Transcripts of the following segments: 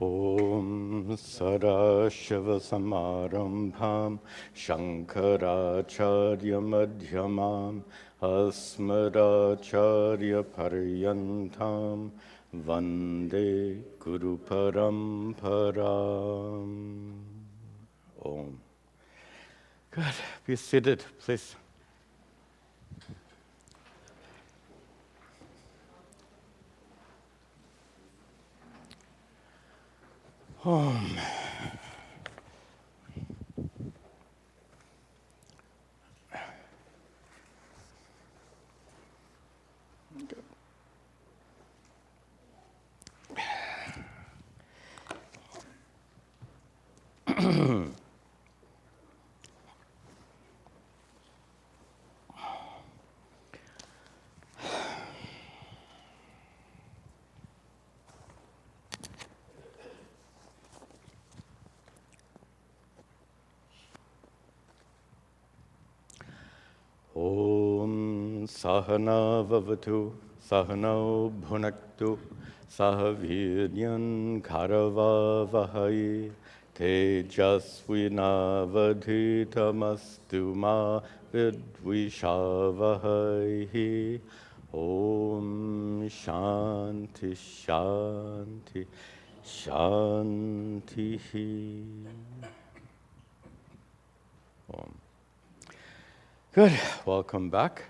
Om Sadashiva Samarambham Shankaracharya Madhyamam Asmadacharya Paryantam Vande Guru Paramparam. Om. Good. Be seated, please. Om. Om Sahana Vavatu Sahano Bhunaktu Sahaviryan Karavavahai Tejasvinavadhitamastu ma vidvishavahai. Om Shanti Shanti Shanti. Om. Good. Welcome back.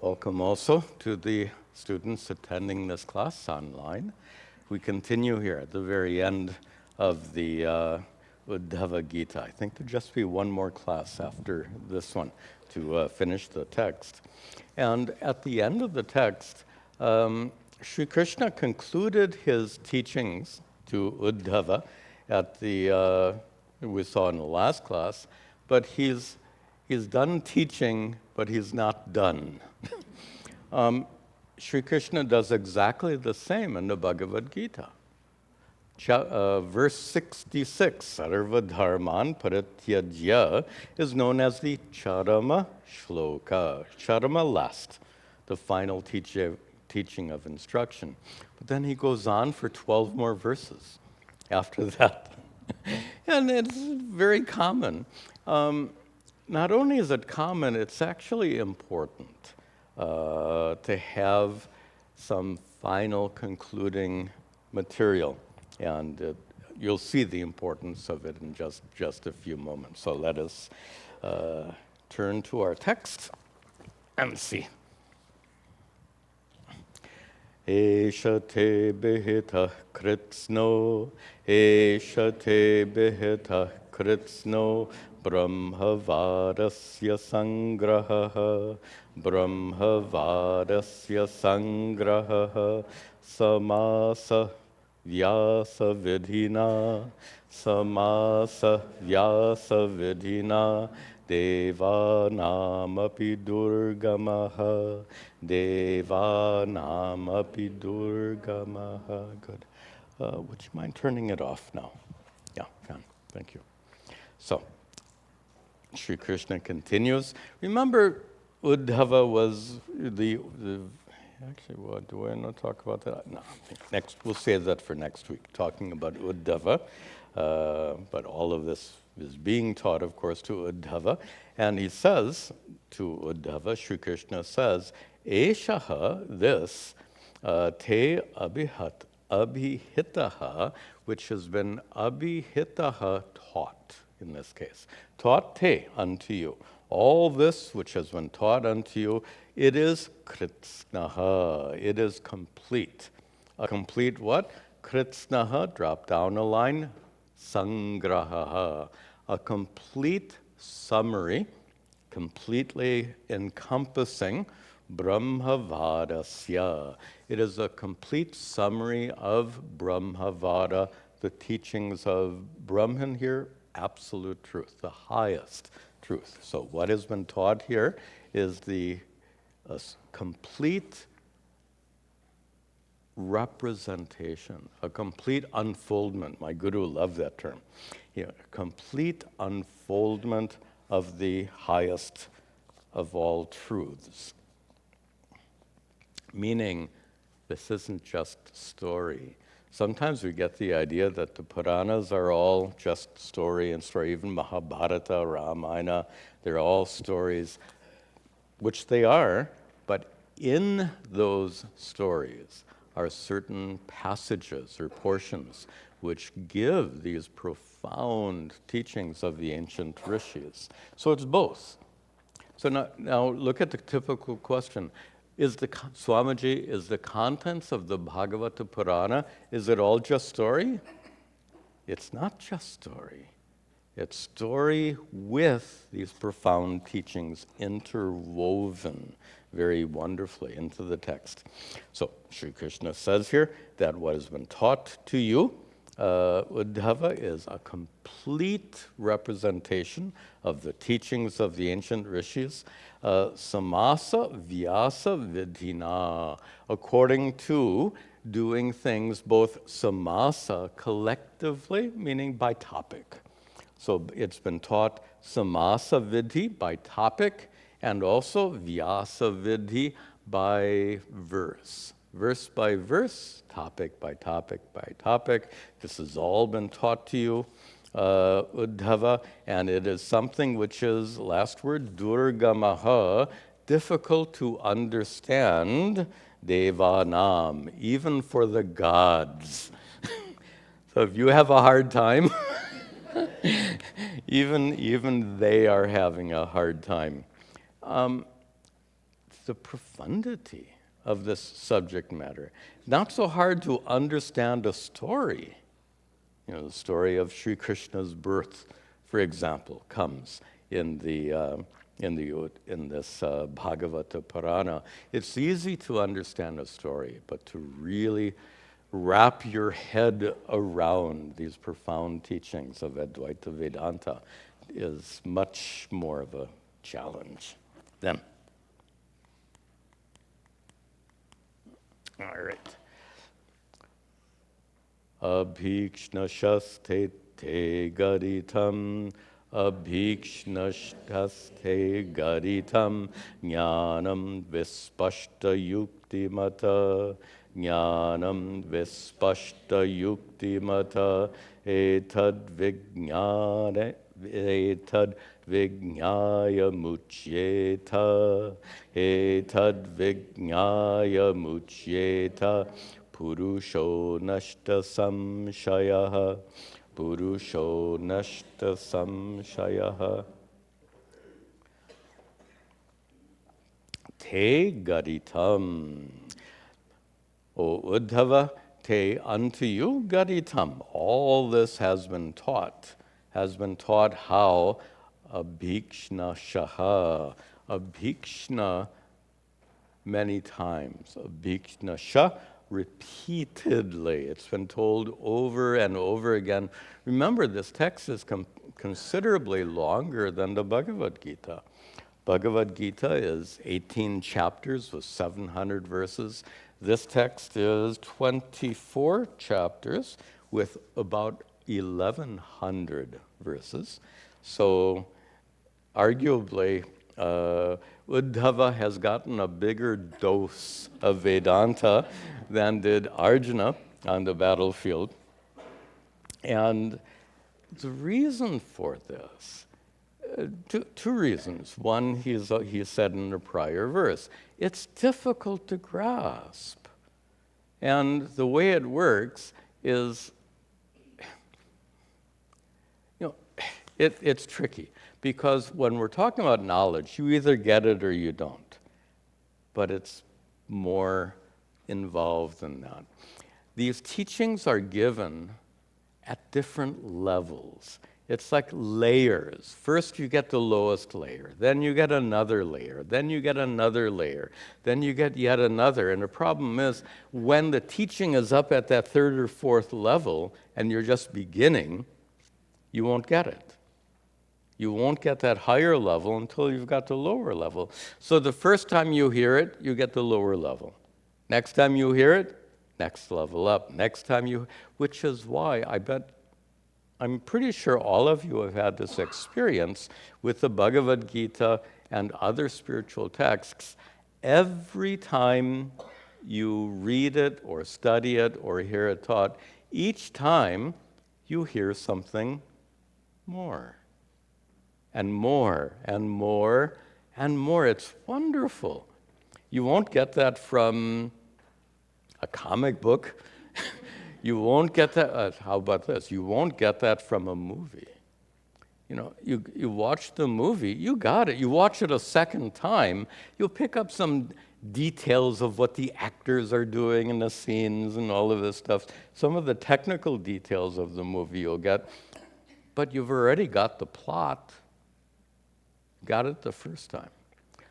Welcome also to the students attending this class online. We continue here at the very end of the Uddhava Gita. I think there'll just be one more class after this one to finish the text. And at the end of the text, Sri Krishna concluded his teachings to Uddhava at the, we saw in the last class, but he's done teaching, but he's not done. Sri Krishna does exactly the same in the Bhagavad Gita. Verse 66, Sarva Dharman Parityajya, is known as the Charama Shloka. Charama, last, the final teaching of instruction. But then he goes on for 12 more verses after that. And it's very common. Not only is it common, it's actually important to have some final concluding material. And you'll see the importance of it in just a few moments. So let us turn to our text and see. Esha te behita kritsno, esha te behita kritsno, Brahmavarasya sangraha, Brahmavarasya sangraha, samasa vyasa vidhina, samasa vyasa vidhina, devanamapi durgamaha, devanamapi durgamaha. Good. Would you mind turning it off now? Yeah, fine. Thank you. So, Sri Krishna continues. Remember, Uddhava was actually, what, do I not talk about that? No, next, we'll save that for next week, talking about Uddhava. But all of this is being taught, of course, to Uddhava. And he says to Uddhava, Sri Krishna says, Eshaha, this, te abhihitaha, which has been abhihitaha, taught. In this case, taught te, unto you. All this which has been taught unto you, it is kritsnaha, it is complete. A complete what? Kritsnaha, drop down a line, sangraha, a complete summary, completely encompassing Brahmavadasya. It is a complete summary of Brahmavada, the teachings of Brahman here, absolute truth, the highest truth. So what has been taught here is the complete representation, a complete unfoldment. My guru loved that term. A complete unfoldment of the highest of all truths. Meaning, this isn't just story. Sometimes we get the idea that the Puranas are all just story and story, even Mahabharata, Ramayana, they're all stories, which they are, but in those stories are certain passages or portions which give these profound teachings of the ancient rishis. So it's both. So now look at the typical question. Swamiji, is the contents of the Bhagavata Purana, is it all just story? It's not just story. It's story with these profound teachings interwoven very wonderfully into the text. So Sri Krishna says here that what has been taught to you, Uddhava, is a complete representation of the teachings of the ancient rishis, samasa vyasa vidhina, according to doing things both samasa, collectively, meaning by topic. So it's been taught samasa vidhi by topic, and also vyasa vidhi by verse. Verse by verse, topic by topic by topic. This has all been taught to you, Uddhava, and it is something which is, last word, durgamaha, difficult to understand, devanam, even for the gods. So if you have a hard time, even they are having a hard time. The profundity of this subject matter. Not so hard to understand a story. You know, the story of Sri Krishna's birth, for example, comes in this Bhagavata Purana. It's easy to understand a story, but to really wrap your head around these profound teachings of Advaita Vedanta is much more of a challenge. Then, all right. Abhikshnashaste te gaditam, abhikshnashaste gaditam, jnanam vispashta yuktimata, jnanam vispashta yuktimata, etad vijnaya muchyeta, etad vijnaya muchyeta, purusho nashta samshayaha, purusho nashta samshayaha. Te gaditam. O Uddhava, te, unto you gaditam. All this has been taught how abhikshna shaha, abhikshna many times, abhikshna sha, repeatedly. It's been told over and over again. Remember, this text is considerably longer than the Bhagavad Gita. Bhagavad Gita is 18 chapters with 700 verses. This text is 24 chapters with about 1,100 verses. So arguably, Uddhava has gotten a bigger dose of Vedanta than did Arjuna on the battlefield. And the reason for this, two reasons. One, he said in a prior verse, it's difficult to grasp. And the way it works is, it's tricky. Because when we're talking about knowledge, you either get it or you don't. But it's more involved than that. These teachings are given at different levels. It's like layers. First you get the lowest layer, then you get another layer, then you get another layer, then you get yet another. And the problem is, when the teaching is up at that third or fourth level and you're just beginning, you won't get it. You won't get that higher level until you've got the lower level. So the first time you hear it, you get the lower level. Next time you hear it, next level up. Next time which is why I'm pretty sure all of you have had this experience with the Bhagavad Gita and other spiritual texts. Every time you read it or study it or hear it taught, each time you hear something more and more and more and more. It's wonderful. You won't get that from a comic book. You won't get that, how about this? You won't get that from a movie. You know, you watch the movie, you got it. You watch it a second time, you'll pick up some details of what the actors are doing in the scenes and all of this stuff. Some of the technical details of the movie you'll get, but you've already got the plot. Got it the first time.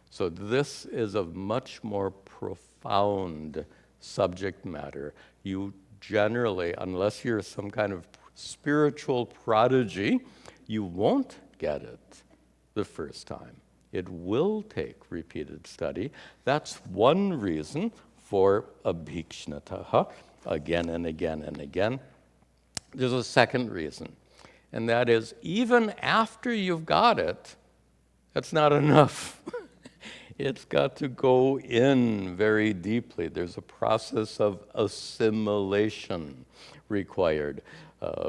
So this is a much more profound subject matter. You generally, unless you're some kind of spiritual prodigy, you won't get it the first time. It will take repeated study. That's one reason for abhikshnataha, again and again and again. There's a second reason, and that is even after you've got it, that's not enough. It's got to go in very deeply. There's a process of assimilation required.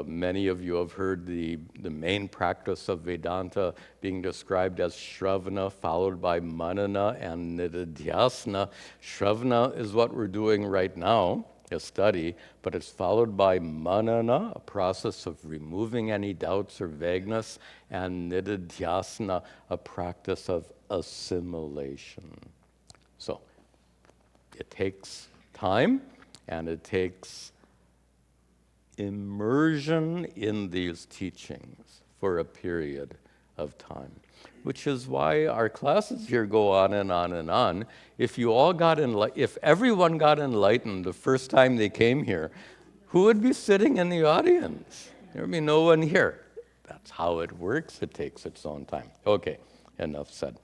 Many of you have heard the main practice of Vedanta being described as Shravana, followed by Manana and Nididhyasana. Shravana is what we're doing right now, a study, but it's followed by Manana, a process of removing any doubts or vagueness, and Nididhyasana, a practice of assimilation. So it takes time, and it takes immersion in these teachings for a period of time, which is why our classes here go on and on and on. If everyone got enlightened the first time they came here, who would be sitting in the audience? There would be no one here. That's how it works. It takes its own time. Okay, enough said.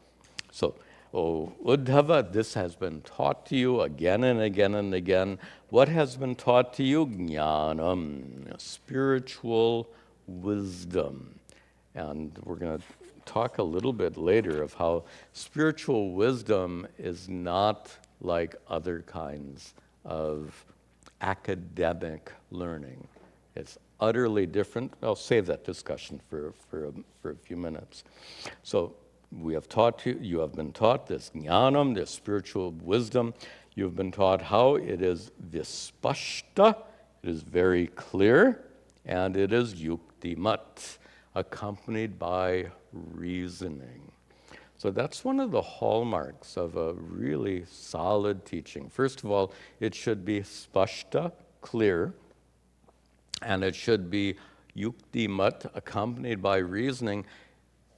So, Uddhava, this has been taught to you again and again and again. What has been taught to you? Jnanam, spiritual wisdom. And we're going to talk a little bit later of how spiritual wisdom is not like other kinds of academic learning. It's utterly different. I'll save that discussion for a few minutes. So we have taught you have been taught this jnanam, this spiritual wisdom. You've been taught how it is vispashta, it is very clear, and it is yuktimat, accompanied by reasoning. So that's one of the hallmarks of a really solid teaching. First of all, it should be spashta, clear, and it should be yuktimat, accompanied by reasoning.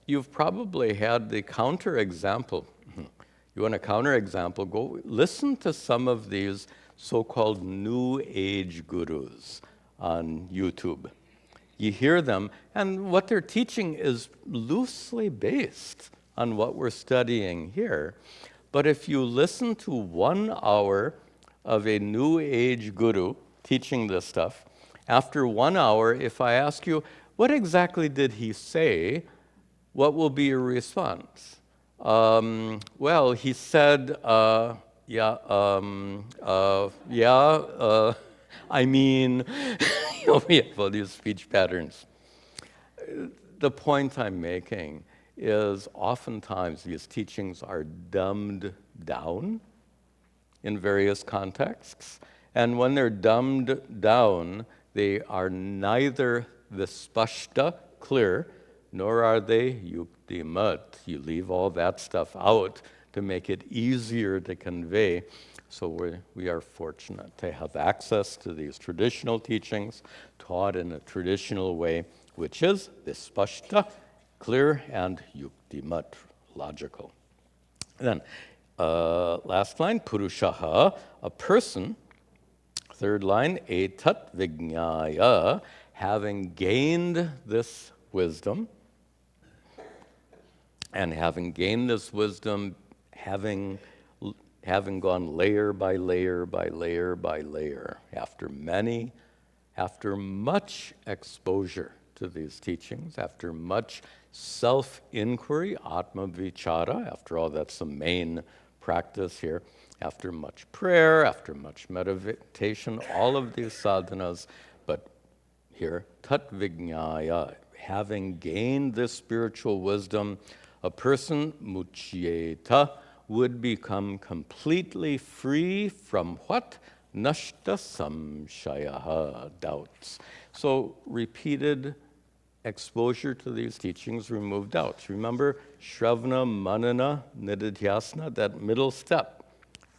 You've probably had the counterexample. You want a counterexample? Go listen to some of these so-called New Age gurus on YouTube. You hear them, and what they're teaching is loosely based on what we're studying here. But if you listen to 1 hour of a New Age guru teaching this stuff, after 1 hour, if I ask you, what exactly did he say? What will be your response? Well, he said, I mean, we have all these speech patterns. The point I'm making is oftentimes these teachings are dumbed down in various contexts. And when they're dumbed down, they are neither vispashta, clear, nor are they yuktimat. You leave all that stuff out to make it easier to convey. So we are fortunate to have access to these traditional teachings taught in a traditional way, which is vispashta, clear, and yuktimat, logical. Then, last line, purushaha, a person. Third line, etat vijnaya, having gained this wisdom, and having gained this wisdom, having gone layer by layer by layer by layer, after much exposure to these teachings, after much self-inquiry, atma vichara, after all, that's the main practice here. after much prayer, after much meditation, all of these sadhanas, but here, tat vijnaya, having gained this spiritual wisdom, a person, muchyeta, would become completely free from what? Nashta samshayaha, doubts. So repeated exposure to these teachings remove doubts. Remember, Shravana, Manana, Nididhyasana, that middle step,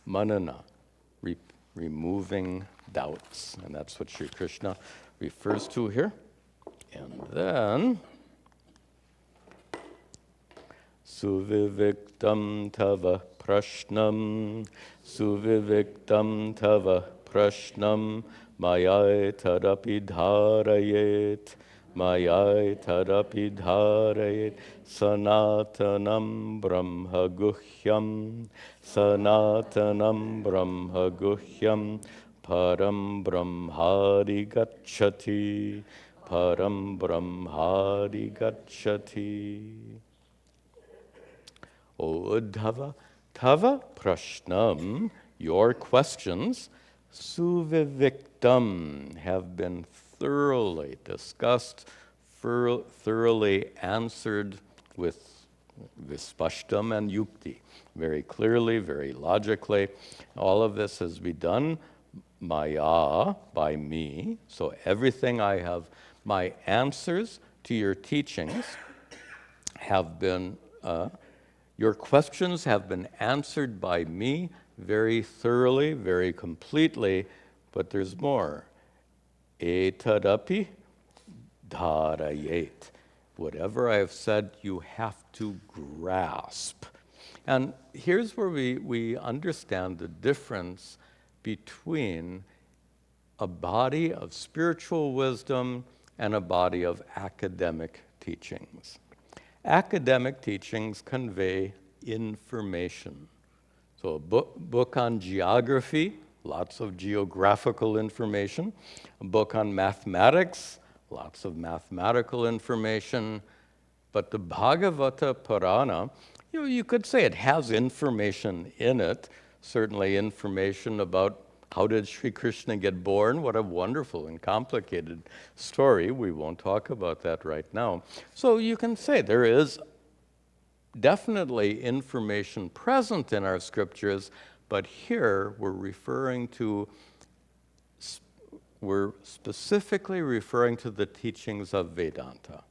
Manana, removing doubts. And that's what Sri Krishna refers to here. And then, Suviviktam tava prashnam, Suviviktam tava prashnam, Mayai tadapi dharayet, Mayai tadapi dharayet, Sanatanam brahma guhyam, Sanatanam brahma guhyam, Param brahmari gacchati, Param brahmari gacchati. O Uddhava, tava prashnam, your questions, suviviktam, have been thoroughly discussed, thoroughly answered with vispashtam and yukti, very clearly, very logically. All of this has been done maya, by me. So everything I have, my answers to your teachings have been, your questions have been answered by me very thoroughly, very completely, but there's more. Etadapi dharayet. Whatever I have said, you have to grasp. And here's where we understand the difference between a body of spiritual wisdom and a body of academic teachings. Academic teachings convey information. So a book on geography, lots of geographical information. A book on mathematics, lots of mathematical information. But the Bhagavata Purana, you could say it has information in it, certainly information about how did Sri Krishna get born? What a wonderful and complicated story. We won't talk about that right now. So you can say there is definitely information present in our scriptures, but here we're specifically referring to the teachings of Vedanta.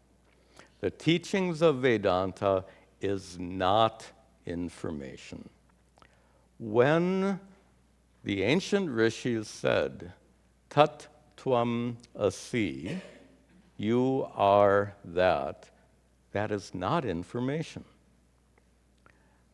The teachings of Vedanta is not information. When the ancient rishis said, Tat Tvam Asi, you are that, that is not information.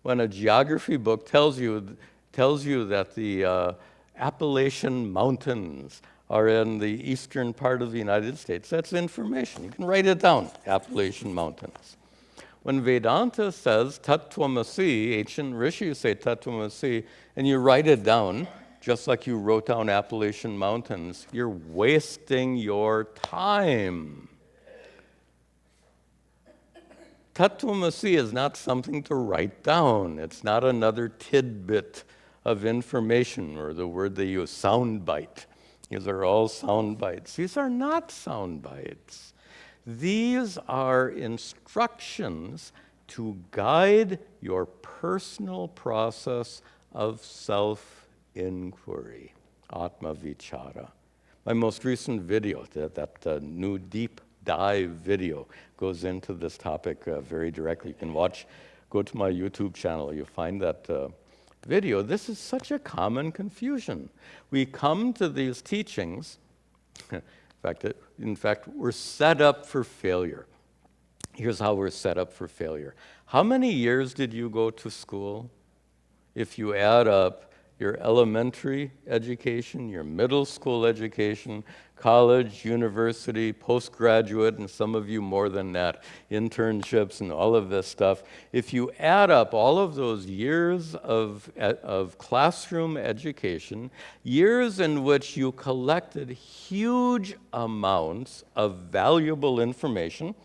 When a geography book tells you that the Appalachian Mountains are in the eastern part of the United States, that's information. You can write it down, Appalachian Mountains. When Vedanta says Tat Tvam Asi, ancient rishis say Tat Tvam Asi, and you write it down, just like you wrote down Appalachian Mountains, you're wasting your time. Tat Tvam Asi is not something to write down. It's not another tidbit of information, or the word they use, sound bite. These are all sound bites. These are not sound bites. These are instructions to guide your personal process of self-inquiry, Atma Vichara. My most recent video, that new deep dive video, goes into this topic very directly. You can go to my YouTube channel, you'll find that video. This is such a common confusion. We come to these teachings, in fact, we're set up for failure. Here's how we're set up for failure. How many years did you go to school? If you add up your elementary education, your middle school education, college, university, postgraduate, and some of you more than that, internships and all of this stuff. If you add up all of those years of classroom education, years in which you collected huge amounts of valuable information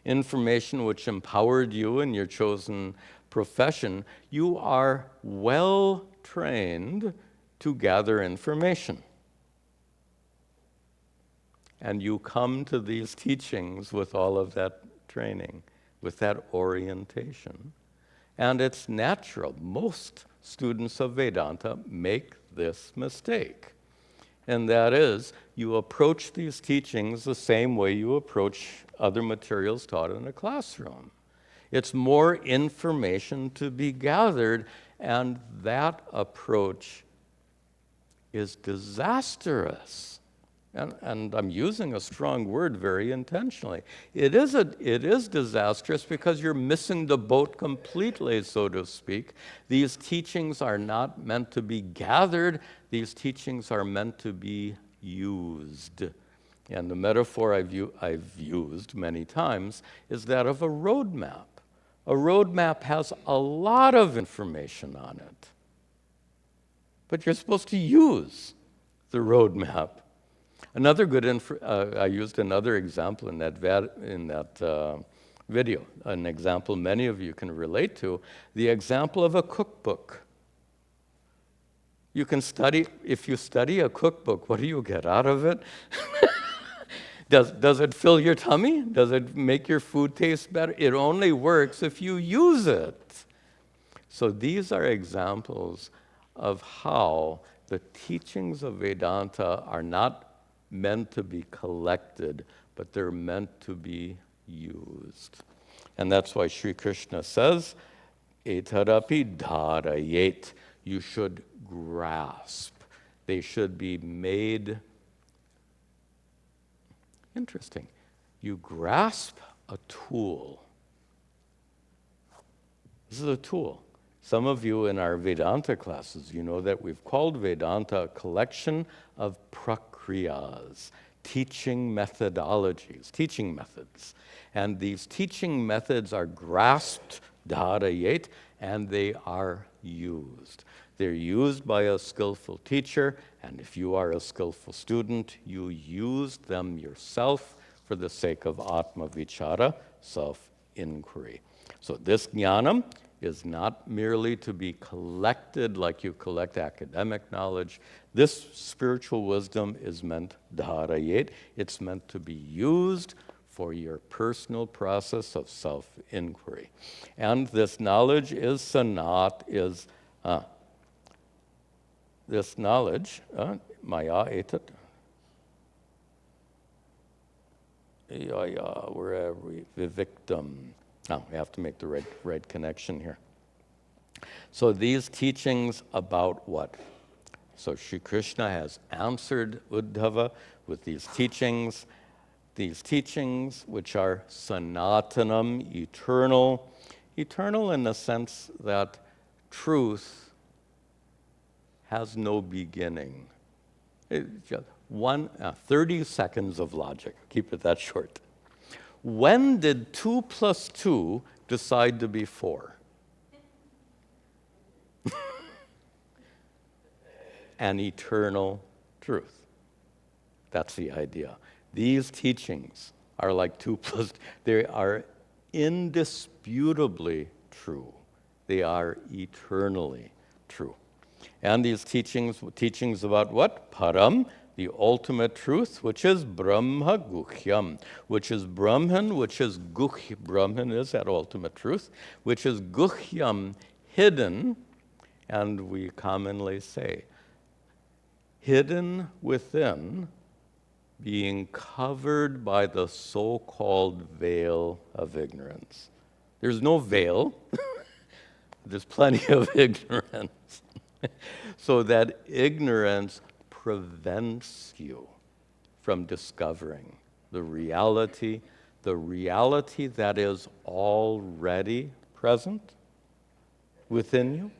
which empowered you in your chosen profession, you are well trained to gather information. And you come to these teachings with all of that training, with that orientation. And it's natural. Most students of Vedanta make this mistake. And that is, you approach these teachings the same way you approach other materials taught in a classroom. It's more information to be gathered, and that approach is disastrous. And I'm using a strong word very intentionally. It is disastrous because you're missing the boat completely, so to speak. These teachings are not meant to be gathered. These teachings are meant to be used. And the metaphor I've used many times is that of a roadmap. A roadmap has a lot of information on it. But you're supposed to use the roadmap. Another good, I used another example in that video, an example many of you can relate to, the example of a cookbook. You can study, if you study a cookbook, what do you get out of it? Does it fill your tummy? Does it make your food taste better? It only works if you use it. So these are examples of how the teachings of Vedanta are not meant to be collected, but they're meant to be used. And that's why Sri Krishna says, etarapi dharayet, you should grasp. They should be made. Interesting. You grasp a tool. This is a tool. Some of you in our Vedanta classes, you know that we've called Vedanta a collection of prakriyas, teaching methodologies, teaching methods. And these teaching methods are grasped, dharayet, and they are used. They're used by a skillful teacher, and if you are a skillful student, you use them yourself for the sake of atma vichara, self-inquiry. So this jnanam is not merely to be collected like you collect academic knowledge. This spiritual wisdom is meant dharayet. It's meant to be used for your personal process of self-inquiry. And this knowledge is this knowledge, maya etat, where are we? Vivictum. Now, we have to make the right connection here. So these teachings about what? So Sri Krishna has answered Uddhava with these teachings which are sanatanam, eternal in the sense that truth has no beginning. It's just 30 seconds of logic. Keep it that short. When did 2 + 2 decide to be 4? An eternal truth. That's the idea. These teachings are like 2 +, they are indisputably true. They are eternally true. And these teachings about what? Param, the ultimate truth, which is Brahma Guhyam, which is Brahman, which is Guhy. Brahman is that ultimate truth, which is Guhyam, hidden, and we commonly say, hidden within, being covered by the so-called veil of ignorance. There's no veil. There's plenty of ignorance. So that ignorance prevents you from discovering the reality that is already present within you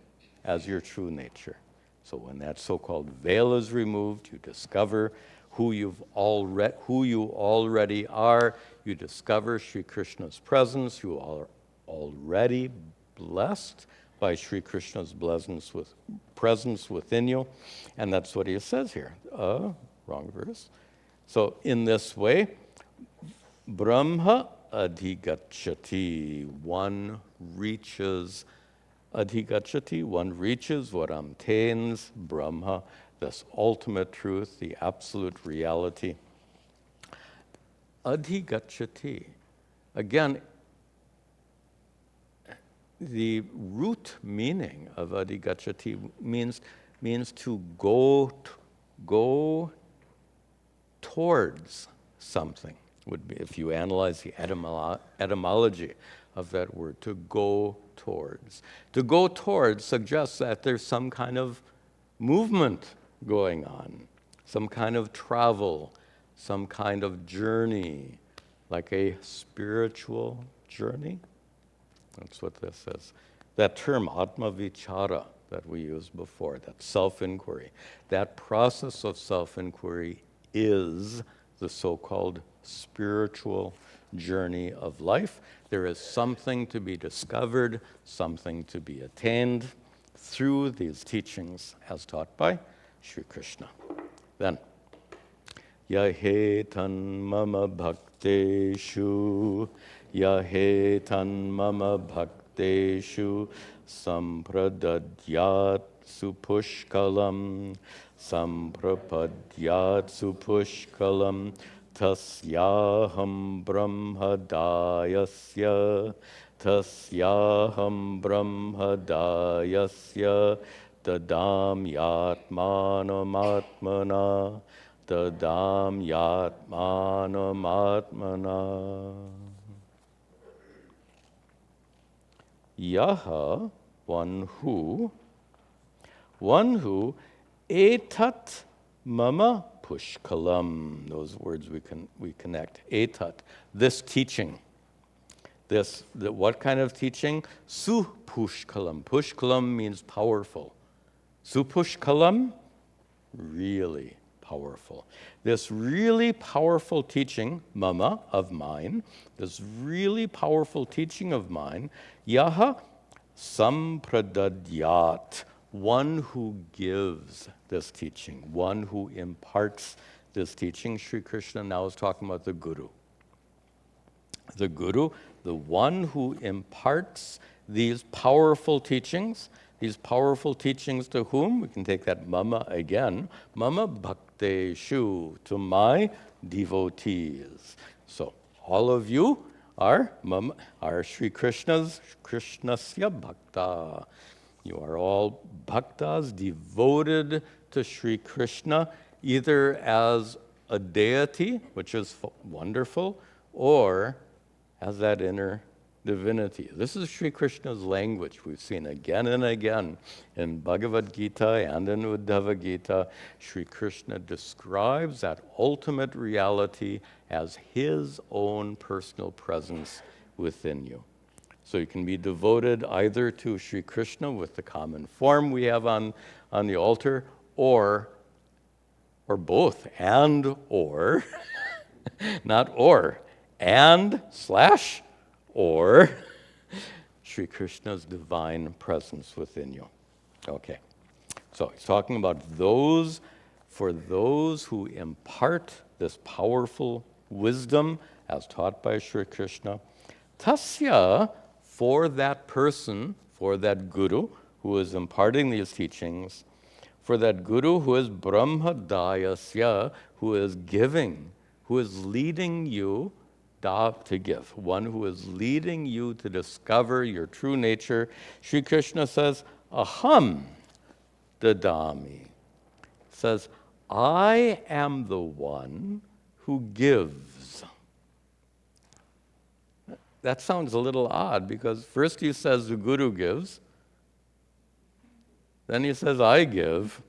as your true nature. So when that so-called veil is removed, you discover who you already are. You discover Sri Krishna's presence. You are already blessed by Sri Krishna's presence within you. And that's what he says here. Wrong verse. So in this way, Brahma adhigacchati, one reaches Adhigachati, one reaches what obtains Brahma, this ultimate truth, the absolute reality. Adhigachati. Again, the root meaning of adhigachati means to go towards something. Would be, if you analyze the etymology of that word, to go towards. To go towards suggests that there's some kind of movement going on, some kind of travel, some kind of journey, like a spiritual journey. That's what this is. That term, atma vichara, that we used before, that self-inquiry, that process of self-inquiry is the so-called spiritual journey of life. There is something to be discovered, something to be attained through these teachings as taught by Sri Krishna. Then, yahetan mama bhakteshu, yahetan mama bhakteshu, sampradadyat supushkalam, samprapadyat supushkalam, tasyaham brahmadayasya, tasyaham brahmadayasya, tadam yatmanamatmana, tadam yatmanamatmana. Yaha, one who, etat mama pushkalam. Those words we connect. Etat, this teaching. What kind of teaching? Supushkalam. Pushkalam means powerful. Supushkalam, really powerful. This really powerful teaching, mama, of mine, this really powerful teaching of mine, yaha sampradadyat, one who gives this teaching, one who imparts this teaching. Sri Krishna now is talking about the Guru. The Guru, the one who imparts these powerful teachings to whom? We can take that mama again. Mama bhakteshu, to my devotees. So all of you are Sri Krishna's, Krishnasya bhakta. You are all bhaktas, devoted to Sri Krishna, either as a deity, which is wonderful, or as that inner divinity. This is Sri Krishna's language. We've seen again and again in Bhagavad Gita and in Uddhava Gita. Sri Krishna describes that ultimate reality as his own personal presence within you. So you can be devoted either to Sri Krishna with the common form we have on the altar, or both, and or, not or, and / or Sri Krishna's divine presence within you. Okay, so he's talking about for those who impart this powerful wisdom as taught by Sri Krishna. Tasya, for that person, for that Guru who is imparting these teachings, for that Guru who is Brahmadayasya, who is giving, who is leading you to give, one who is leading you to discover your true nature. Sri Krishna says, aham dadami, says, I am the one who gives. That sounds a little odd, because first he says the Guru gives, then he says I give.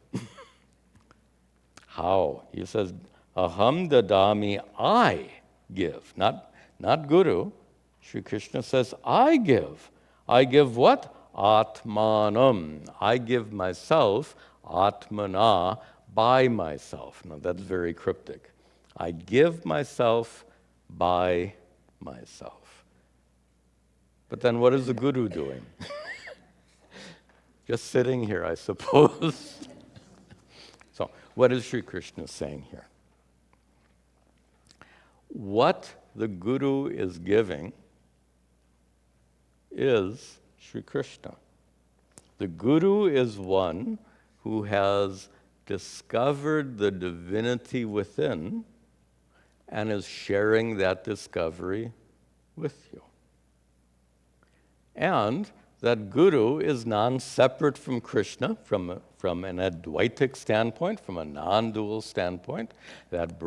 How? He says, aham dadami, I give, not Guru. Sri Krishna says, I give. I give what? Atmanam. I give myself, atmana, by myself. Now that's very cryptic. I give myself by myself. But then what is the Guru doing? Just sitting here, I suppose. So what is Sri Krishna saying here? What the Guru is giving is Sri Krishna. The guru is one who has discovered the divinity within and is sharing that discovery with you. And that guru is non-separate from Krishna, from an Advaitic standpoint, from a non-dual standpoint. That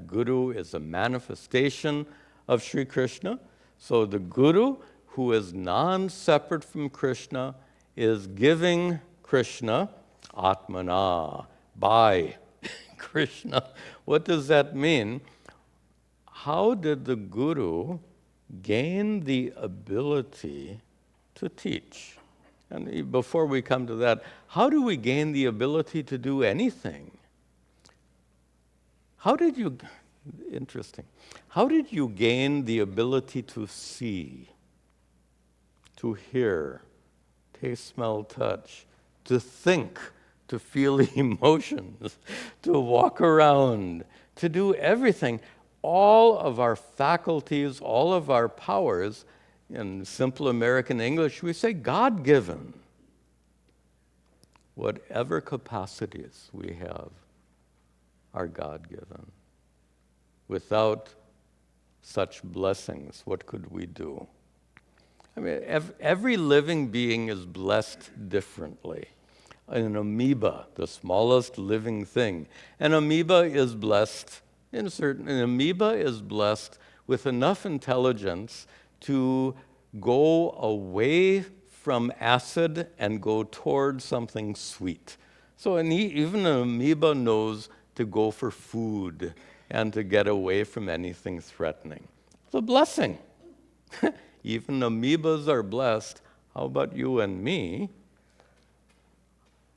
guru is a manifestation of Sri Krishna. So the guru, who is non-separate from Krishna, is giving Krishna Atmana, by Krishna. What does that mean? How did the guru gain the ability to teach? And before we come to that, how do we gain the ability to do anything? Interesting. How did you gain the ability to see, to hear, taste, smell, touch, to think, to feel emotions, to walk around, to do everything? All of our faculties, all of our powers, in simple American English, we say God-given. Whatever capacities we have are God-given. Without such blessings, what could we do? I mean, every living being is blessed differently. An amoeba, the smallest living thing, an amoeba is blessed with enough intelligence to go away from acid and go towards something sweet. So even an amoeba knows to go for food and to get away from anything threatening. It's a blessing. Even amoebas are blessed. How about you and me?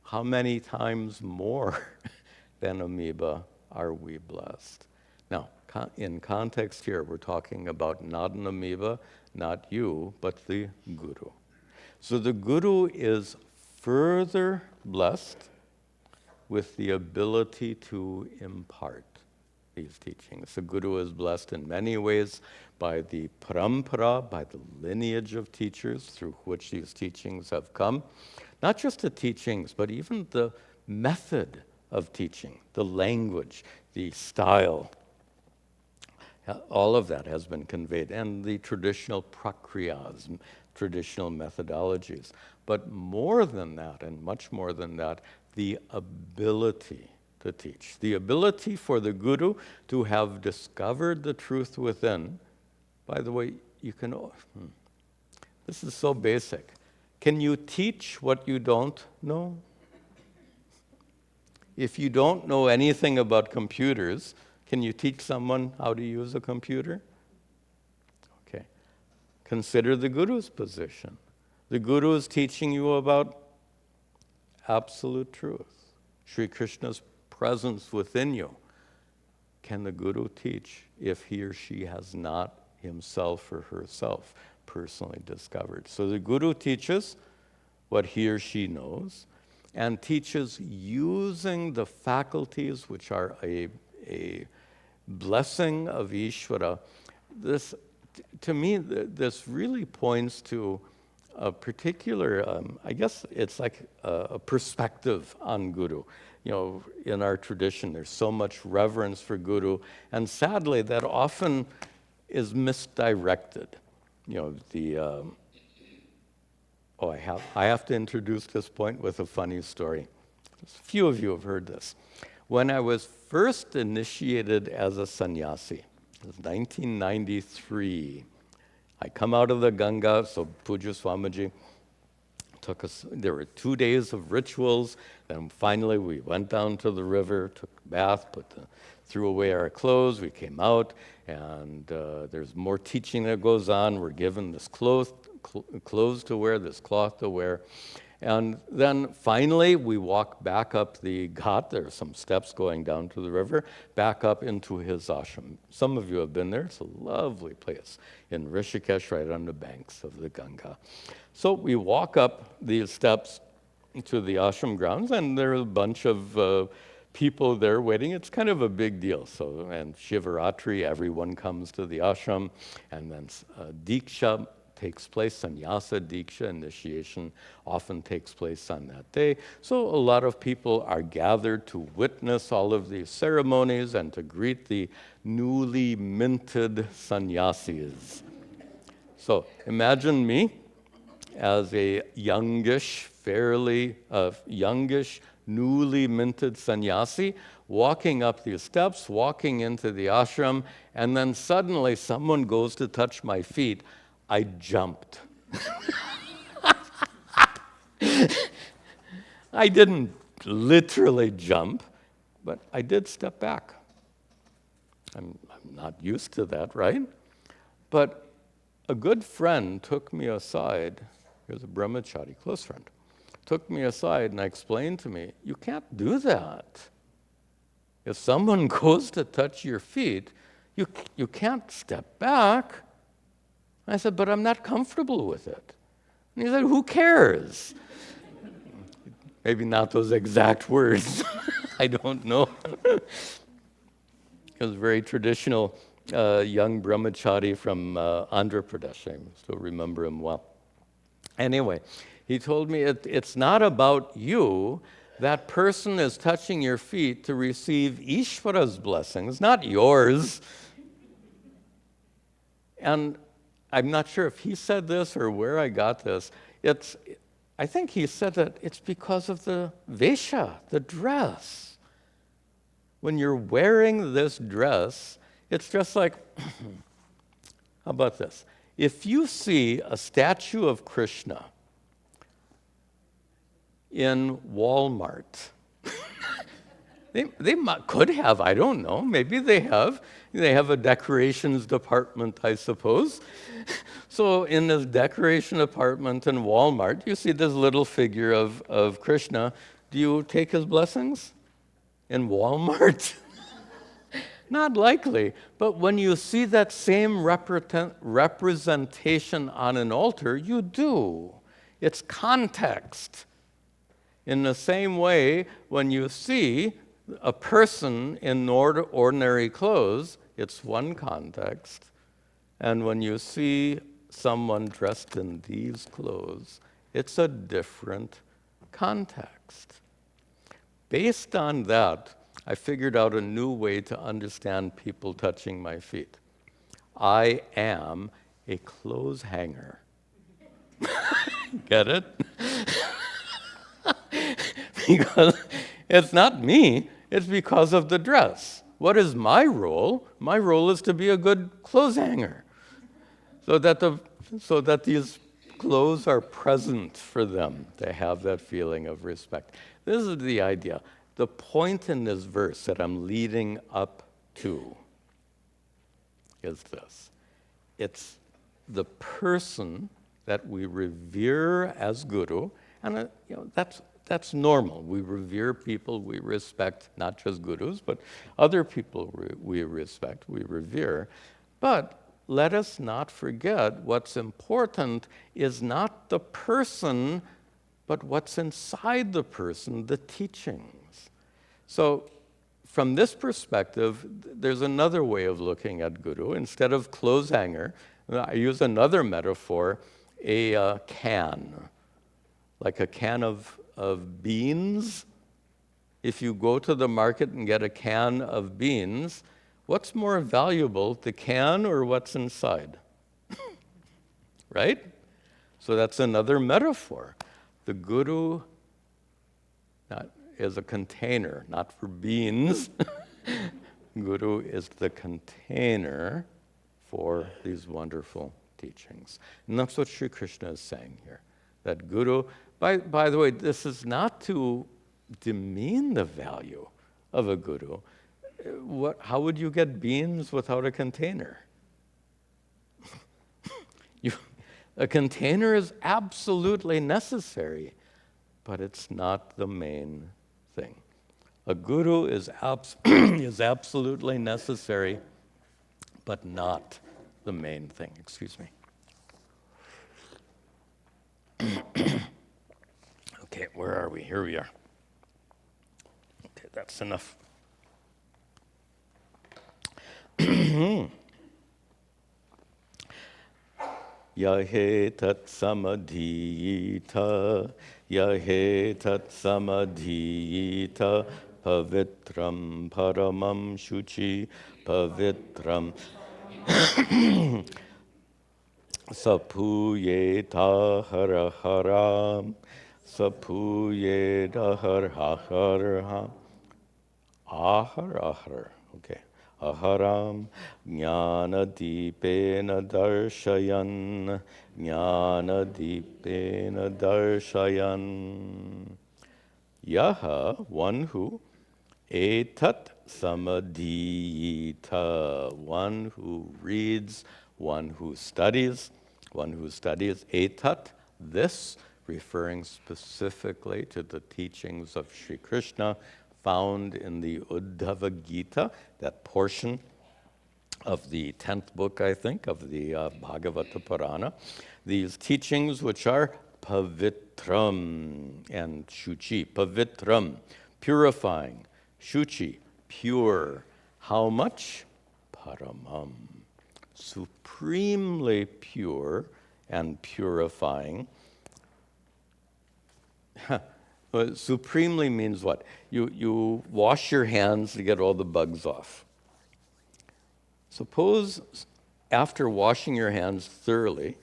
How many times more than amoeba are we blessed? Now, in context here, we're talking about not an amoeba, not you, but the guru. So the guru is further blessed with the ability to impart these teachings. The guru is blessed in many ways by the parampara, by the lineage of teachers through which these teachings have come. Not just the teachings, but even the method of teaching, the language, the style. All of that has been conveyed, and the traditional prakriyas, traditional methodologies. But more than that, and much more than that, the ability to teach. The ability for the guru to have discovered the truth within. By the way, this is so basic. Can you teach what you don't know? If you don't know anything about computers, can you teach someone how to use a computer? Okay. Consider the guru's position. The guru is teaching you about absolute truth, Sri Krishna's presence within you. Can the guru teach if he or she has not himself or herself personally discovered? So the guru teaches what he or she knows and teaches using the faculties which are a blessing of Ishvara. To me, this really points to a particular, I guess it's like a perspective on Guru. You know, in our tradition, there's so much reverence for Guru, and sadly, that often is misdirected. You know, I have to introduce this point with a funny story. A few of you have heard this. When I was first initiated as a sannyasi, it was 1993. I come out of the Ganga, so Puja Swamiji took us, there were 2 days of rituals, then finally we went down to the river, took a bath, threw away our clothes, we came out, and there's more teaching that goes on. We're given this clothes to wear, this cloth to wear. And then finally, we walk back up the ghat. There are some steps going down to the river, back up into his ashram. Some of you have been there. It's a lovely place in Rishikesh, right on the banks of the Ganga. So we walk up these steps to the ashram grounds, and there are a bunch of people there waiting. It's kind of a big deal. So, and Shivaratri, everyone comes to the ashram, and then Diksha takes place. Sannyasa, Diksha, initiation often takes place on that day. So a lot of people are gathered to witness all of these ceremonies and to greet the newly minted sannyasis. So imagine me as a youngish, newly minted sannyasi, walking up these steps, walking into the ashram, and then suddenly someone goes to touch my feet. I jumped. I didn't literally jump, but I did step back. I'm not used to that, right? But a good friend took me aside. He was a brahmachari, close friend. Took me aside and explained to me, you can't do that. If someone goes to touch your feet, you can't step back. I said, but I'm not comfortable with it. And he said, who cares? Maybe not those exact words. I don't know. He was a very traditional young brahmachari from Andhra Pradesh. I still remember him well. Anyway, he told me it's not about you. That person is touching your feet to receive Ishvara's blessings, not yours. And I'm not sure if he said this or where I got this. I think he said that it's because of the vesha, the dress. When you're wearing this dress, it's just like, how about this? If you see a statue of Krishna in Walmart, they could have, I don't know, maybe they have. They have a decorations department, I suppose. So in this decoration department in Walmart, you see this little figure of Krishna. Do you take his blessings in Walmart? Not likely. But when you see that same representation on an altar, you do. It's context. In the same way, when you see a person in ordinary clothes, it's one context. And when you see someone dressed in these clothes, it's a different context. Based on that, I figured out a new way to understand people touching my feet. I am a clothes hanger. Get it? Because it's not me, it's because of the dress. What is my role? My role is to be a good clothes hanger, so that these clothes are present for them, to have that feeling of respect. This is the idea. The point in this verse that I'm leading up to is this. It's the person that we revere as guru, and that's normal. We revere people we respect, not just gurus, but other people we respect, we revere. But let us not forget what's important is not the person, but what's inside the person, the teachings. So from this perspective, there's another way of looking at guru. Instead of clothes hanger, I use another metaphor, a can, like a can of beans. If you go to the market and get a can of beans, what's more valuable, the can or what's inside? Right? So that's another metaphor. The guru is a container, not for beans. Guru is the container for these wonderful teachings. And that's what Sri Krishna is saying here. That guru, by the way, this is not to demean the value of a guru. How would you get beans without a container? A container is absolutely necessary, but it's not the main thing. A guru is absolutely necessary, but not the main thing. Excuse me. Okay, where are we? Here we are. Okay, that's enough. Yahe tat samadhiyita, yahe tat samadhiyita, pavitram paramam shuchi, pavitram sapuyeta haraharam, sapuyeta haraharam, ahar, okay. Aharam jnana deepena darshayan, jnana deepena darshayan. Yaha, one who, etat samadhiyita, one who reads, one who studies, etat, this, referring specifically to the teachings of Sri Krishna found in the Uddhava Gita, that portion of the 10th book, I think, of the Bhagavata Purana. These teachings which are pavitram and shuchi. Pavitram, purifying. Shuchi, pure. How much? Paramam, supremely pure and purifying. Supremely means what? You wash your hands to get all the bugs off. Suppose after washing your hands thoroughly,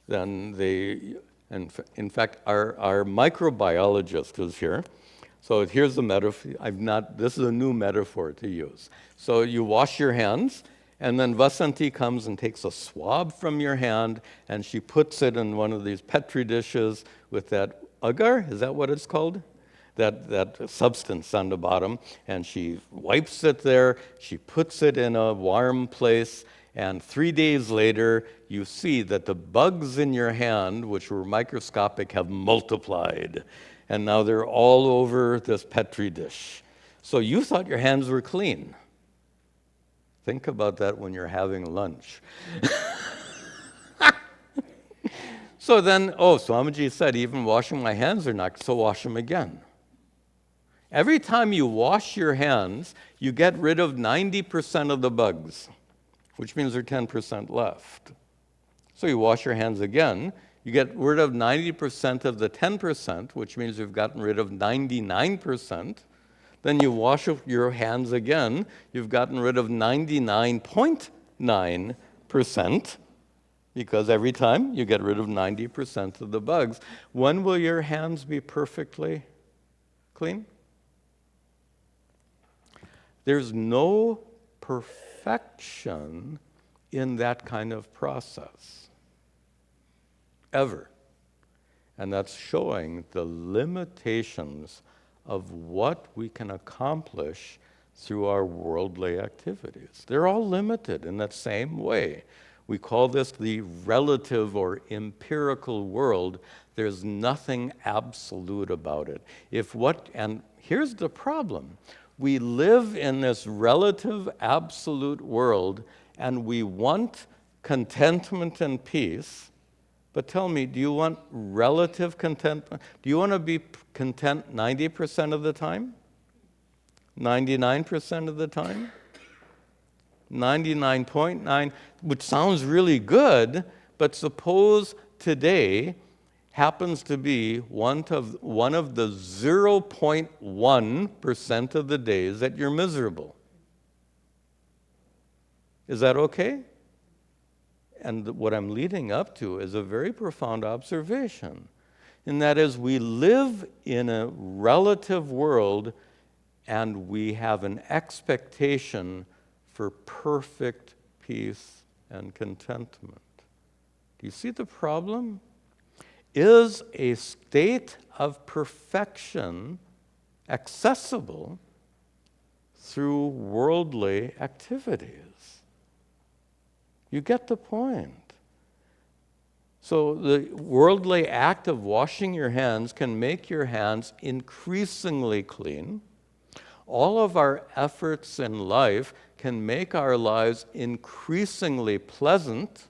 then in fact, our microbiologist is here. So here's the metaphor. This is a new metaphor to use. So you wash your hands, and then Vasanti comes and takes a swab from your hand, and she puts it in one of these Petri dishes with that agar, is that what it's called? That substance on the bottom, and she wipes it there, she puts it in a warm place, and 3 days later, you see that the bugs in your hand, which were microscopic, have multiplied. And now they're all over this Petri dish. So you thought your hands were clean. Think about that when you're having lunch. So then, Swamiji said, even washing my hands are not, so wash them again. Every time you wash your hands, you get rid of 90% of the bugs, which means there are 10% left. So you wash your hands again, you get rid of 90% of the 10%, which means you've gotten rid of 99%. Then you wash your hands again, you've gotten rid of 99.9%, because every time you get rid of 90% of the bugs. When will your hands be perfectly clean? There's no perfection in that kind of process, ever. And that's showing the limitations of what we can accomplish through our worldly activities. They're all limited in that same way. We call this the relative or empirical world. There's nothing absolute about it. And here's the problem. We live in this relative, absolute world, and we want contentment and peace. But tell me, do you want relative contentment? Do you want to be content 90% of the time? 99% of the time? 99.9, which sounds really good, but suppose today happens to be one of the 0.1% of the days that you're miserable. Is that okay? And what I'm leading up to is a very profound observation, and that is we live in a relative world and we have an expectation for perfect peace and contentment. Do you see the problem? Is a state of perfection accessible through worldly activities? You get the point. So the worldly act of washing your hands can make your hands increasingly clean. All of our efforts in life can make our lives increasingly pleasant.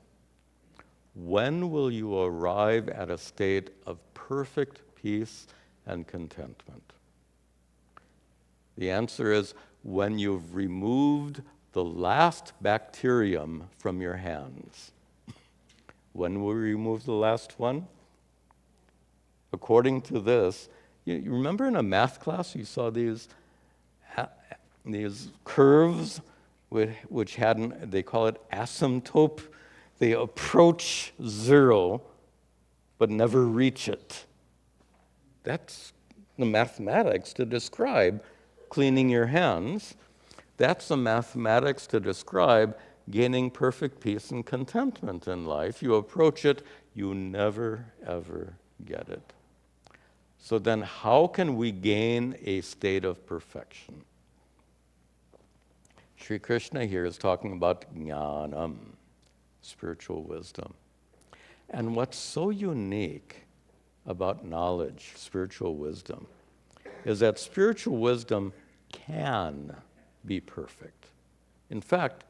When will you arrive at a state of perfect peace and contentment? The answer is when you've removed the last bacterium from your hands. When we remove the last one? According to this, you remember in a math class you saw these curves which had, they call it asymptote. They approach zero but never reach it. That's the mathematics to describe cleaning your hands. That's the mathematics to describe gaining perfect peace and contentment in life. You approach it, you never, ever get it. So then how can we gain a state of perfection? Sri Krishna here is talking about jnanam, spiritual wisdom. And what's so unique about knowledge, spiritual wisdom, is that spiritual wisdom can be perfect. In fact,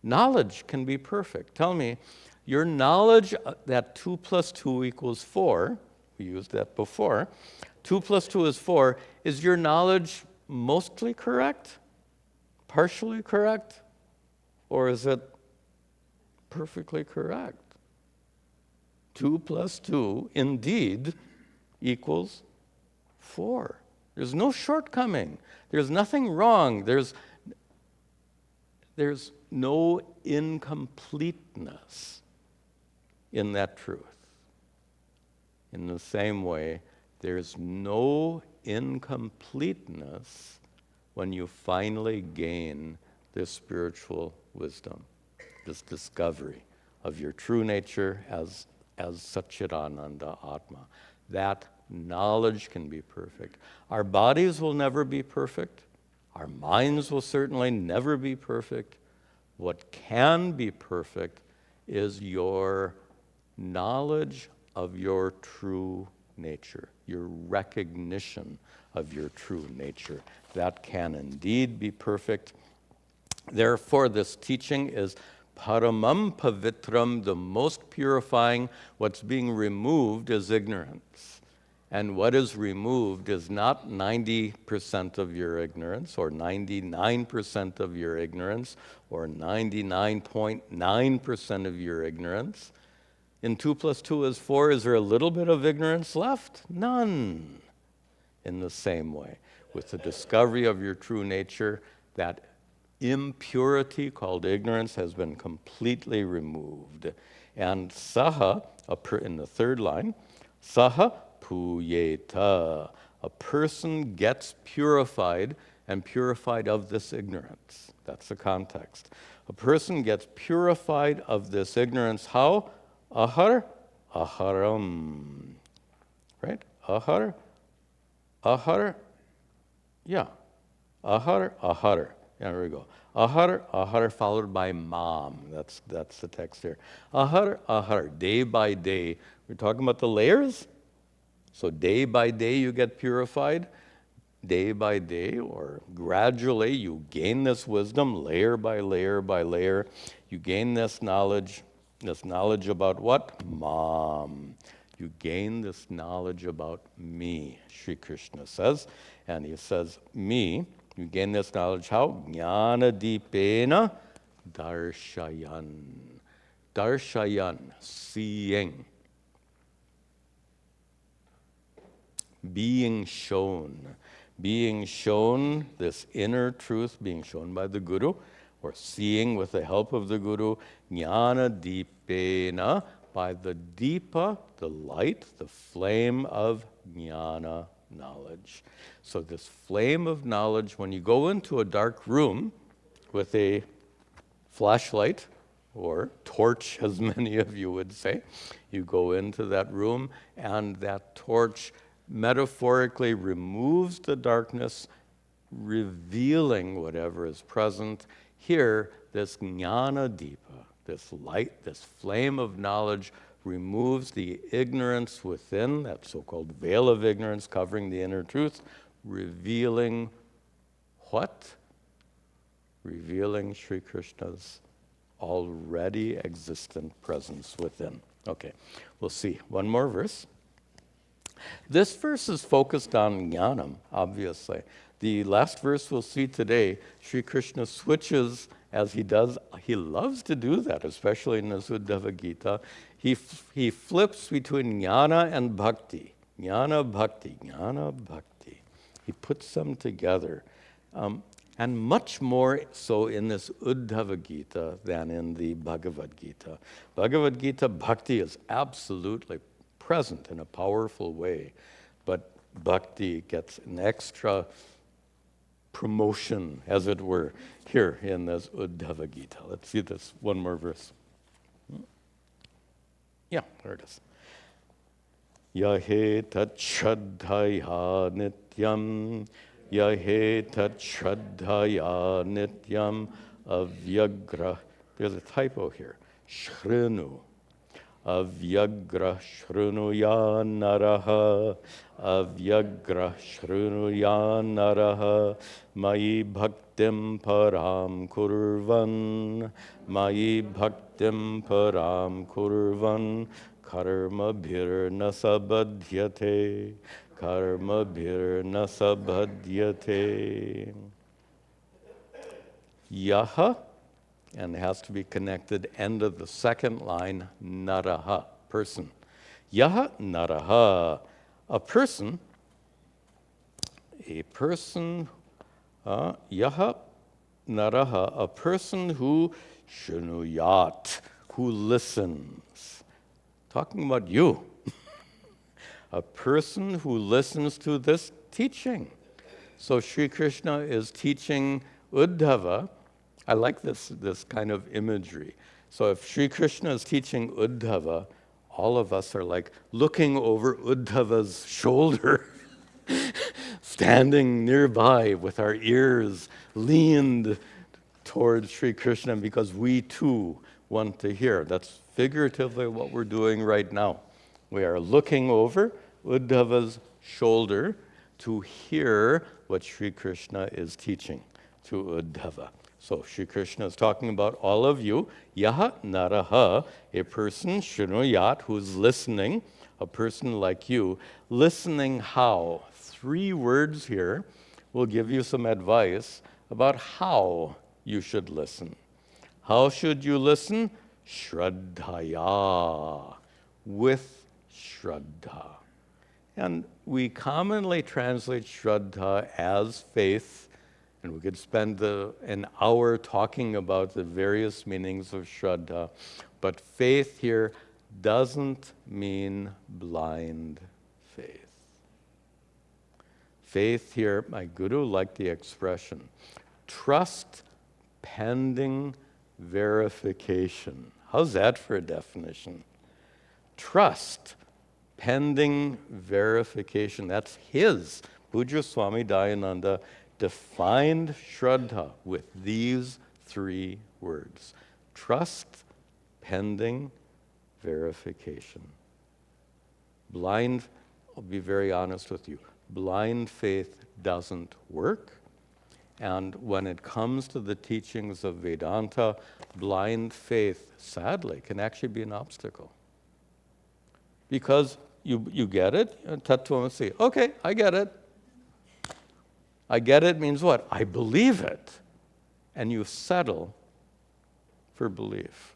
knowledge can be perfect. Tell me, your knowledge that 2 + 2 = 4, we used that before, 2 + 2 is 4, is your knowledge mostly correct, partially correct, or is it perfectly correct? 2 + 2 indeed equals 4. There's no shortcoming. There's nothing wrong. There's no incompleteness in that truth. In the same way, there's no incompleteness when you finally gain this spiritual wisdom, this discovery of your true nature as Satchidananda Atma. That knowledge can be perfect. Our bodies will never be perfect. Our minds will certainly never be perfect. What can be perfect is your knowledge of your true nature, your recognition of your true nature. That can indeed be perfect. Therefore, this teaching is paramam pavitram, the most purifying. What's being removed is ignorance. And what is removed is not 90% of your ignorance, or 99% of your ignorance, or 99.9% of your ignorance. In 2 + 2 is 4, is there a little bit of ignorance left? None. In the same way, with the discovery of your true nature, that impurity called ignorance has been completely removed. And saha, in the third line, saha puyeta, a person gets purified, and purified of this ignorance. That's the context. A person gets purified of this ignorance. How? Ahar, aharam. Right? Ahar, yeah. Ahar. There we go. Ahar followed by mam. That's the text here. Ahar, day by day. We're talking about the layers. So day by day you get purified. Day by day, or gradually, you gain this wisdom, layer by layer by layer. You gain this knowledge about what? Mam. You gain this knowledge about me, Sri Krishna says. And he says, me, you gain this knowledge how? Jnana dipena darshayan. Darshayan, seeing. Being shown, this inner truth being shown by the Guru, or seeing with the help of the Guru, jnana dipena, by the deepa, the light, the flame of jnana, knowledge. So this flame of knowledge, when you go into a dark room with a flashlight, or torch, as many of you would say, you go into that room, and that torch metaphorically removes the darkness, revealing whatever is present. Here, this jnana dipa, this light, this flame of knowledge, removes the ignorance within, that so-called veil of ignorance covering the inner truth, revealing what? Revealing Sri Krishna's already existent presence within. Okay, we'll see. One more verse. This verse is focused on jnanam, obviously. The last verse we'll see today, Sri Krishna switches as he does, he loves to do that, especially in this Uddhava Gita. He flips between jnana and bhakti. Jnana, bhakti, jnana, bhakti. He puts them together. And much more so in this Uddhava Gita than in the Bhagavad Gita. Bhagavad Gita, bhakti is absolutely present in a powerful way, but bhakti gets an extra promotion, as it were, here in this Uddhava Gita. Let's see this one more verse. Yeah, there it is. Yahe tat shraddhaya nityam, yahe tat shraddhaya nityam avyagra. There's a typo here. Shrinu. Avyagra shrunuya naraha, avyagra shrunuya naraha, mayi bhaktim param kurvan, mayi bhaktim param kurvan, karma bhir nasabadhyate, karma bhir nasabadhyate. Yaha, and it has to be connected, end of the second line, naraha, person. Yaha naraha, a person, yaha naraha, a person who shrunuyat, who listens. Talking about you. A person who listens to this teaching. So Sri Krishna is teaching Uddhava. I like this kind of imagery. So if Sri Krishna is teaching Uddhava, all of us are like looking over Uddhava's shoulder, standing nearby with our ears leaned towards Sri Krishna because we too want to hear. That's figuratively what we're doing right now. We are looking over Uddhava's shoulder to hear what Sri Krishna is teaching to Uddhava. So Sri Krishna is talking about all of you. Yaha naraha, a person, shrunuyat, who's listening, a person like you. Listening how? 3 words here will give you some advice about how you should listen. How should you listen? Shraddhaya, with Shraddha. And we commonly translate Shraddha as faith. And we could spend an hour talking about the various meanings of Shraddha. But faith here doesn't mean blind faith. Faith here, my guru liked the expression, trust pending verification. How's that for a definition? Trust pending verification. That's his, Pujya Swami Dayananda, defined Shraddha with these 3 words. Trust pending verification. Blind, I'll be very honest with you, blind faith doesn't work. And when it comes to the teachings of Vedanta, blind faith, sadly, can actually be an obstacle. Because you get it, Tattvamasi, okay, I get it. I get it means what? I believe it. And you settle for belief.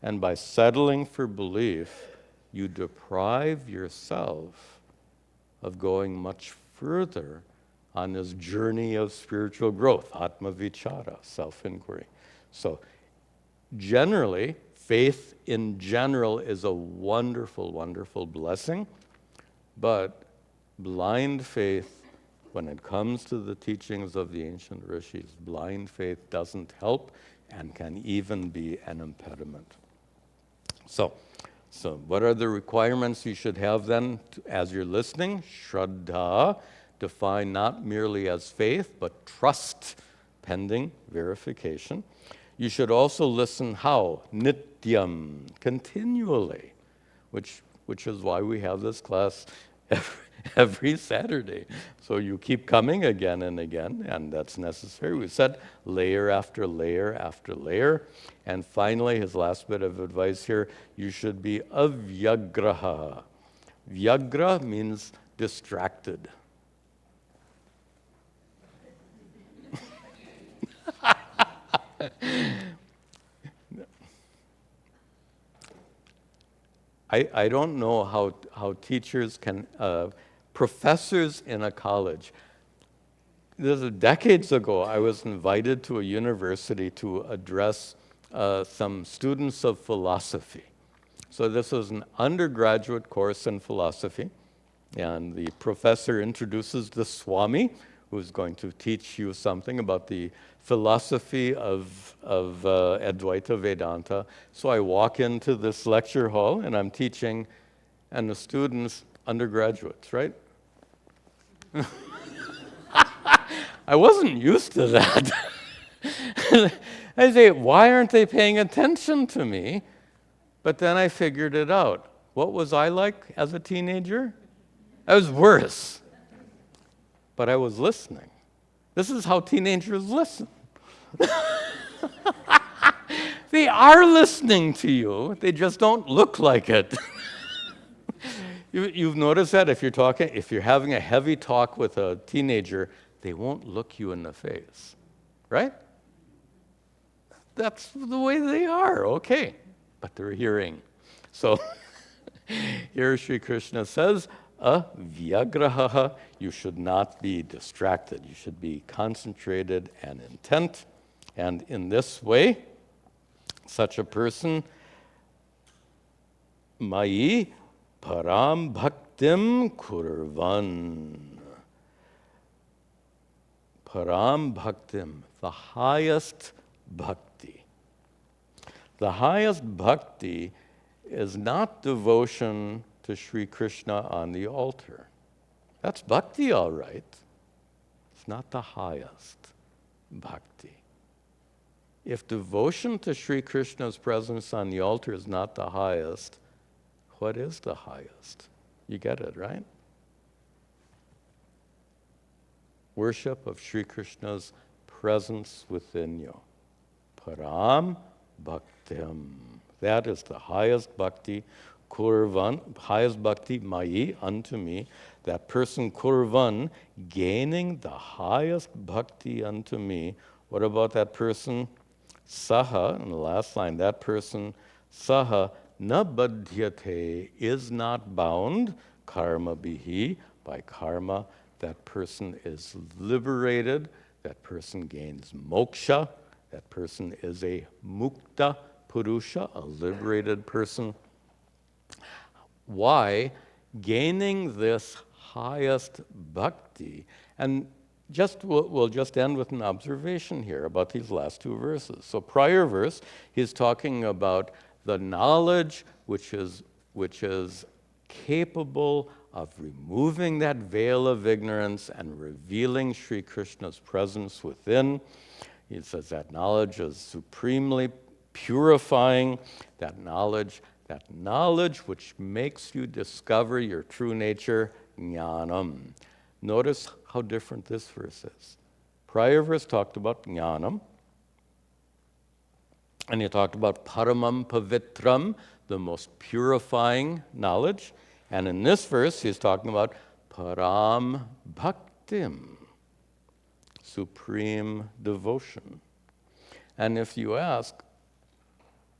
And by settling for belief, you deprive yourself of going much further on this journey of spiritual growth, atma vichara, self-inquiry. So generally, faith in general is a wonderful, wonderful blessing, but blind faith, when it comes to the teachings of the ancient rishis, blind faith doesn't help and can even be an impediment. So what are the requirements you should have then as you're listening? Shraddha, defined not merely as faith, but trust pending verification. You should also listen how? Nityam, continually, which is why we have this class every Saturday. So you keep coming again and again, and that's necessary. We said layer after layer after layer. And finally, his last bit of advice here, you should be avyagraha. Vyagra means distracted. I don't know how teachers can, professors in a college. This is decades ago, I was invited to a university to address some students of philosophy. So this was an undergraduate course in philosophy, and the professor introduces the Swami, who's going to teach you something about the philosophy of Advaita Vedanta. So I walk into this lecture hall, and I'm teaching, and the students, undergraduates, right? I wasn't used to that. I say, why aren't they paying attention to me? But then I figured it out. What was I like as a teenager? I was worse. But I was listening. This is how teenagers listen. They are listening to you. They just don't look like it. You've noticed that if you're having a heavy talk with a teenager, they won't look you in the face, right? That's the way they are, okay. But they're hearing. So here Sri Krishna says, avyagraha, you should not be distracted. You should be concentrated and intent. And in this way, such a person, Mayi param bhaktim kurvan. Param bhaktim, the highest bhakti. The highest bhakti is not devotion to Sri Krishna on the altar. That's bhakti, all right. It's not the highest bhakti. If devotion to Sri Krishna's presence on the altar is not the highest, what is the highest? You get it, right? Worship of Sri Krishna's presence within you. Param bhaktim. That is the highest bhakti. Kurvan, highest bhakti, mayi, unto me. That person, kurvan, gaining the highest bhakti unto me. What about that person? Saha, in the last line, that person, saha, na badhyate, is not bound, karma bihi, by karma. That person is liberated. That person gains moksha. That person is a mukta purusha, a liberated person. Why? Gaining this highest bhakti. And we'll just end with an observation here about these last two verses. So prior verse, he's talking about the knowledge which is capable of removing that veil of ignorance and revealing Sri Krishna's presence within. He says that knowledge is supremely purifying, that knowledge which makes you discover your true nature, jnanam. Notice how different this verse is. Prior verse talked about jnanam, and he talked about paramam pavitram, the most purifying knowledge. And in this verse, he's talking about param bhaktim, supreme devotion. And if you ask,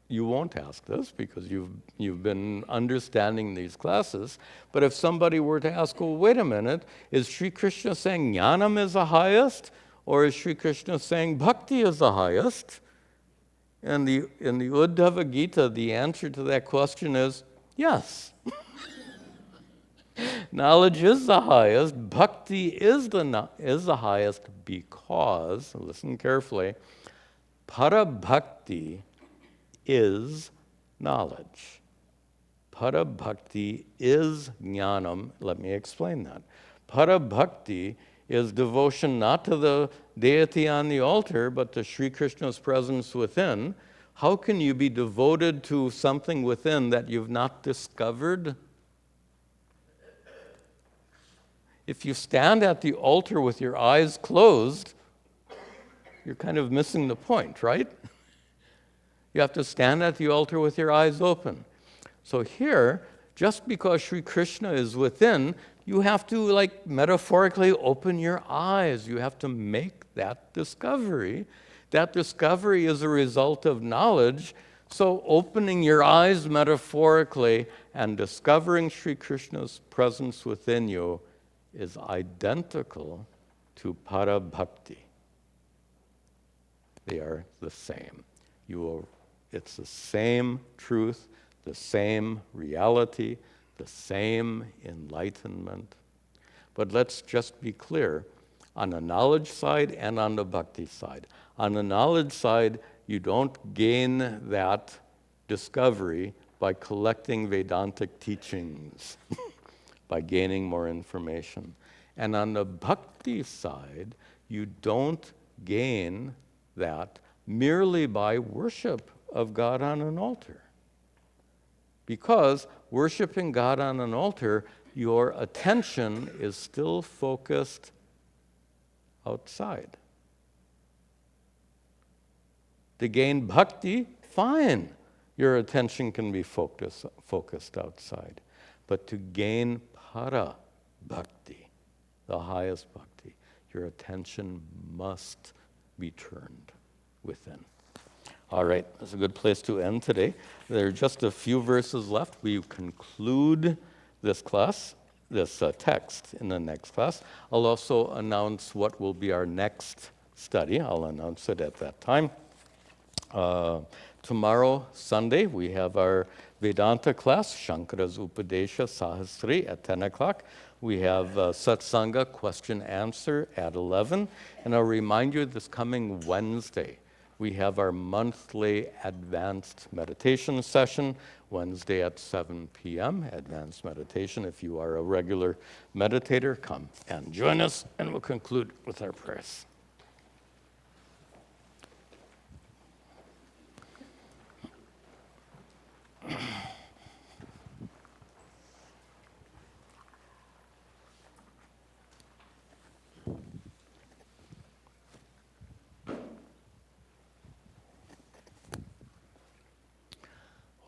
you won't ask this because you've been understanding these classes, but if somebody were to ask, well, wait a minute, is Sri Krishna saying jnanam is the highest, or is Sri Krishna saying bhakti is the highest? And in the Uddhava Gita, the answer to that question is yes. Knowledge is the highest, bhakti is the highest because, listen carefully, para-bhakti is knowledge. Para-bhakti is jnanam. Let me explain that. Para-bhakti is devotion not to the deity on the altar, but to Sri Krishna's presence within. How can you be devoted to something within that you've not discovered? If you stand at the altar with your eyes closed, you're kind of missing the point, right? You have to stand at the altar with your eyes open. So here, just because Sri Krishna is within, you have to, metaphorically open your eyes. You have to make that discovery. That discovery is a result of knowledge. So opening your eyes metaphorically and discovering Sri Krishna's presence within you is identical to para bhakti. They are the same. It's the same truth, the same reality, the same enlightenment. But let's just be clear, on the knowledge side and on the bhakti side. On the knowledge side, you don't gain that discovery by collecting Vedantic teachings, by gaining more information. And on the bhakti side, you don't gain that merely by worship of God on an altar. Because worshiping God on an altar, your attention is still focused outside. To gain bhakti, fine. Your attention can be focused outside. But to gain para bhakti, the highest bhakti, your attention must be turned within. All right, that's a good place to end today. There are just a few verses left. We conclude this class, this text in the next class. I'll also announce what will be our next study. I'll announce it at that time. Tomorrow, Sunday, we have our Vedanta class, Shankara's Upadesha Sahasri at 10 o'clock. We have Satsanga question answer at 11. And I'll remind you this coming Wednesday, we have our monthly advanced meditation session, Wednesday at 7 p.m., advanced meditation. If you are a regular meditator, come and join us, and we'll conclude with our prayers.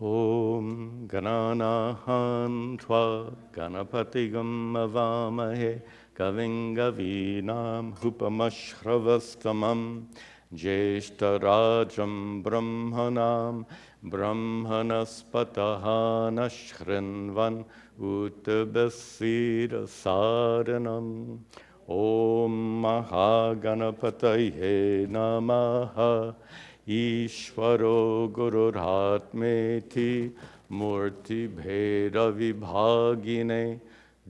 Om Gananahan Tva Ganapatigam Avamahe Kaving Gavinam Hupamashravastamam Jeshtarajam Brahmanam Brahmanaspatahana Shrinvan Uttabasira Saranam Om Mahaganapataye Namaha Ishvaro Gururhatmeti Murti Bheda Vibhagine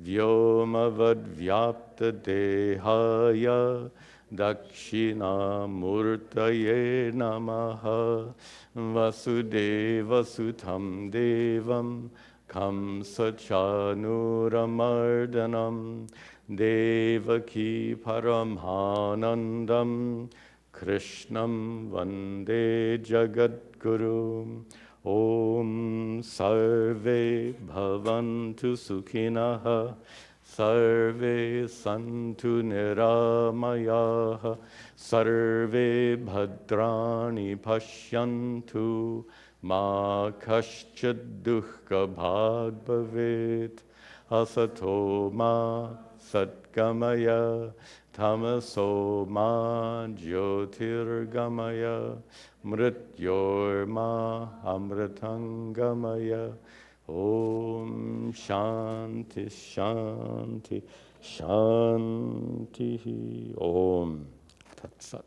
Vyomavad Vyapta Dehaya Dakshina Murtaye Namaha Vasudeva Sutam Devam Kamsa Chanuramardanam Devaki Paramhanandam Krishnam Vande Jagadguru. Om Sarve Bhavantu Sukhinaha Sarve Santu Niramayaha Sarve Bhadrani Pashyantu Ma Kaschid Dukkha Bhag Bhavet Asato Ma Satgamaya Tamaso ma jyotirgamaya mrityorma amritangamaya. Om Shanti Shanti Shanti. Om Tat Sat.